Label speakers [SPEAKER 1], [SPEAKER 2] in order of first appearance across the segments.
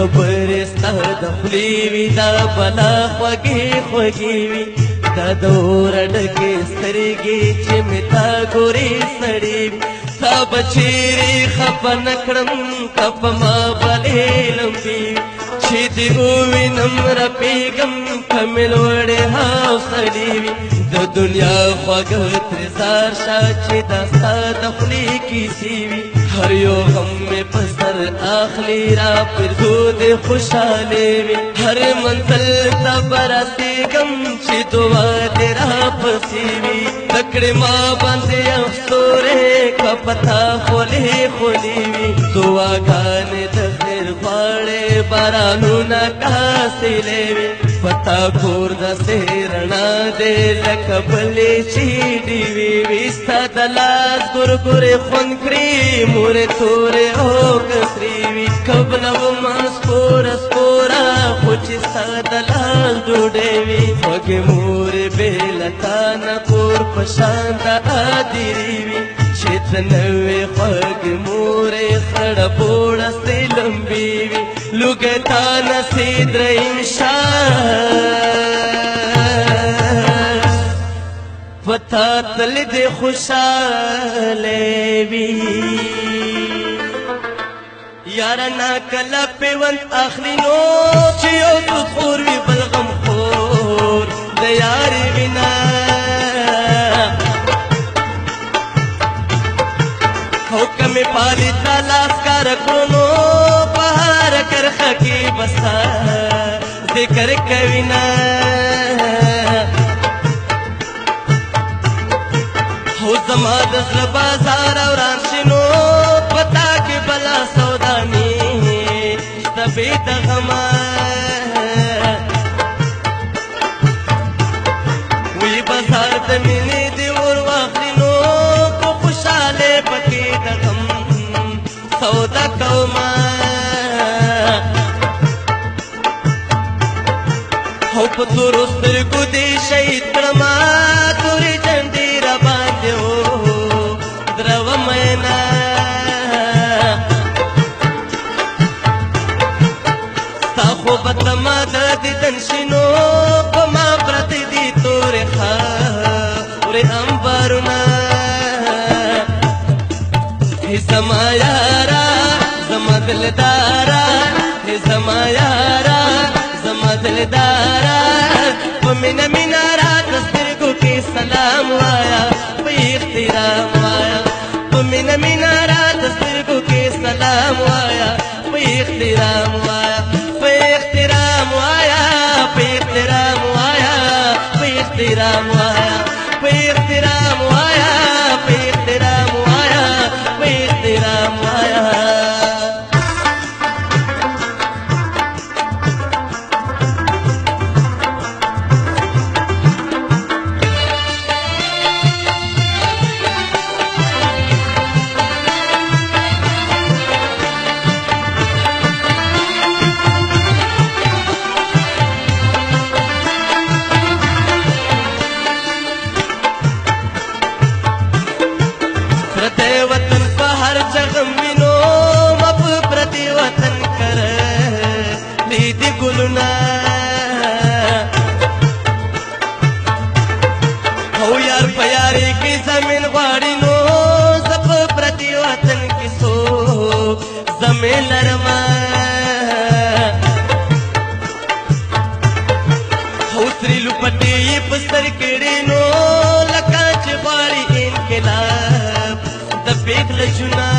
[SPEAKER 1] خبرې ستا د خولې وي دا بلا خوږې خوږې وي دا د اوره ډکې سترګې چې مې تا ګورې سړې وي تا به چیرې خفه نه کړم که په ما بلې لمبې وي چې دې ووینم رپېږم که مې لوړې حوصلې وي د دنیا خواږه ترې شه چې دا ستا د خولې کیسې وي هر یو غم مې په سر اخلي را پرځو دې خوشحالې وي هر منزل ته به رسېږم چې دعا دې راپسې وي لکړې ما باندې افسورې که په تا خولې خولې وي دعاګانې د خیر غواړې بارانونه کاسېلې وي پتا کور داسې رڼا دې لکه بلې چې ډېوې وي ستا د لاس ګورګورې خوند کړي مورې تورې او کسرې وي کبله ومه سپوره سپوره خو چې ستا د لاس ډوډۍ وي خوږې مورې بې له تا نه کور په شان د ادیرې وي چې ته نه وې خوږې مورې خړه پوړه سې لمبې وي لوږه تا نسې درېیم پتا تل دې خوشاله وي یاره نا کله پیوند اخلي نو چې یو تو خور وي بل غم خور د یارې وینا حکم پالي تا لاس کار کړو نو په هر کرخه کې بستا ذکر کوي نه هو زما د زړه بازار وران شي نو پتا کې بلا سوداني شته بې د غمه وی بازار د مینې دې ور واخلي نو په خوشحالۍ پکې د غم سودا کومه هو په تورو سترګو دې شهید کړمه تورې جنډې را باندې و درو مینا ستا خو به تما د دیدن شي نو په ما پرتې دي تورې خاورې انبارونه هې زما یاره زما دلداره هې زما یاره زما دلداره په مینه مینه راته سترګو کې سلام وایا په احترام وایا په مینه مینه راته سترګو کې سلام وایا په احترام وایا په احترام وایا په احترام وایا په احترام وایا په احترام وایا په احترام وایا په احترام وایا وطن په هر جغم وینو ما په پردي وطن کړه لیدي ګلونه او یار په یاري کې زمين غواړي نو زه په پردي وطن کې سو زمين لرما او سری لپټي په سر کېړې نو لکه چې غواړي انقلاب پیغله جنا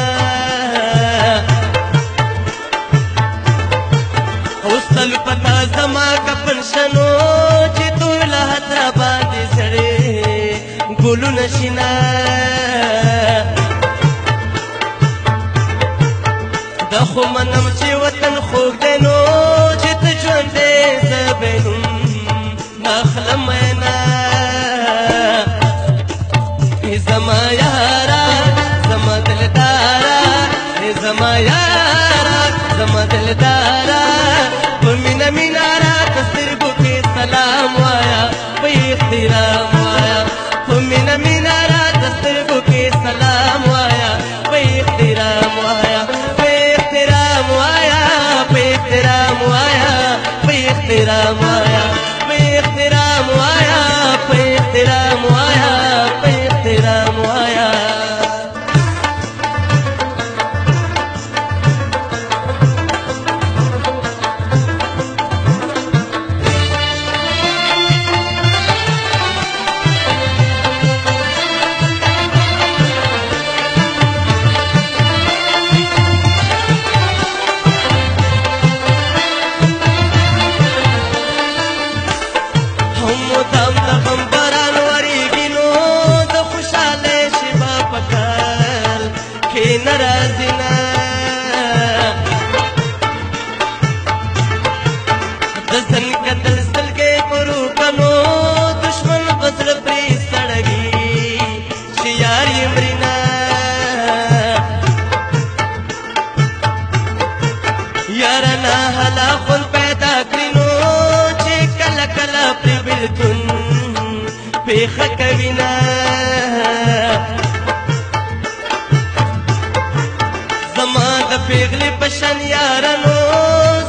[SPEAKER 1] اوستل پتا زما کپن شنو چې ټول حترا باندې سړې ګلو نشینا د خو منم چې وطن خوږ دی نو چې ته ژوند دې زبینم نخلم مینا زما یارا زما دلدارا زما یارا زما دلدارا په مینا مینا راته سترګو کې سلام وایا په احترام وایا په مینا مینا راته سترګو کې سلام وایا په احترام وایا په احترام وایا په احترام هم د غم باران وریږي نو د خوشحالۍ شیبه په کال کې نه راځي نه د زن کتل سترګې پر روپنو دشمن په زړه پرې سړګي چې یار یې مړینه یارانه حالا خون پیدا کړي نو چې کله کله پرې بېلتون پېښه کوي نه زما د پېغلې په شان یارانو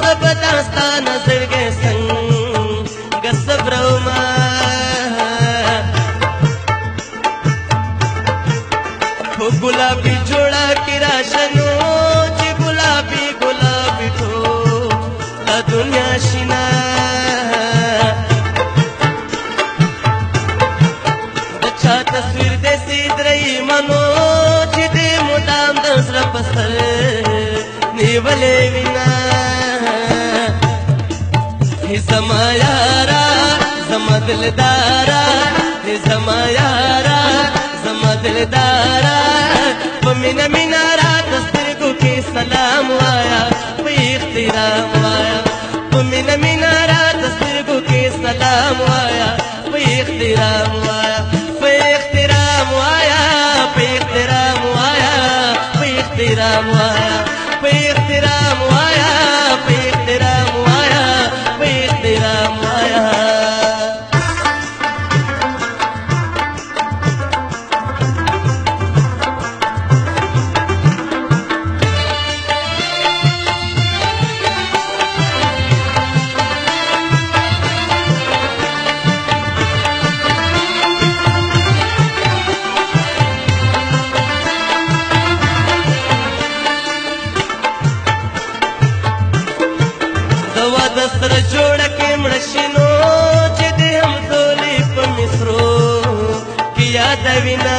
[SPEAKER 1] زه به دا ستا نه زړګی څنګه صبرومه په ګلابي جوړه کې راشه نو چې ګلابي ګلابي ټوله دنیا شینه د چا تصویر داسې درېیمه نو چې دې مدام د زړه په سر نیولې وینه زما یارا زما دلدارا زما یارا زما دلدارا په مینا مینا رات سترګو کې سلام وایا په احترام وایا په مینا مینا رات سترګو کې سلام وایا په احترام وایا په احترام وایا په احترام وایا په احترام وایا په احترام وایا په احترام وایا په احترام وایا سره جوړه کې مړه شي نو چې دې هم ټولې په مصرو کې یادوینه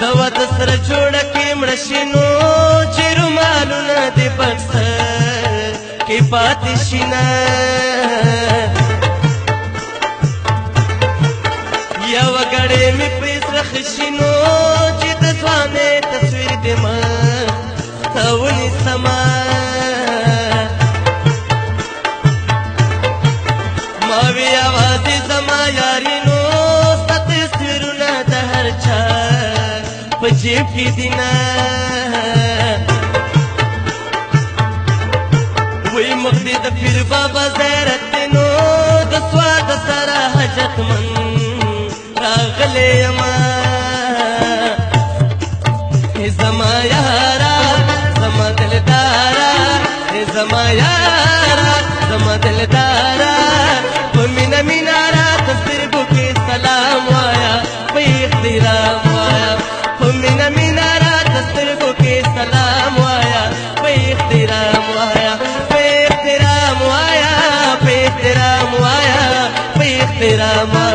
[SPEAKER 1] د واده سره جوړه کې مړه شي نو چې رومالونه دې بکسه کې پاتې شي نه یوه ګړې مې په زړه خشي نو چې د ځوانۍ تصویر دې ونی سما ما وی आवाज زما یاري نو ست تصویرونه د هر چا په جیب کې دینا وی مخدي د پیر بابا زیارت نو د سواد سره حاجت من راغله یما زما یارا زما دلدارا زما یارا زما دلدارا په مینا مینا رات سترګو کې سلام وایا په احترام وایا په مینا مینا رات سترګو کې سلام وایا په احترام وایا په احترام وایا په احترام وایا په احترام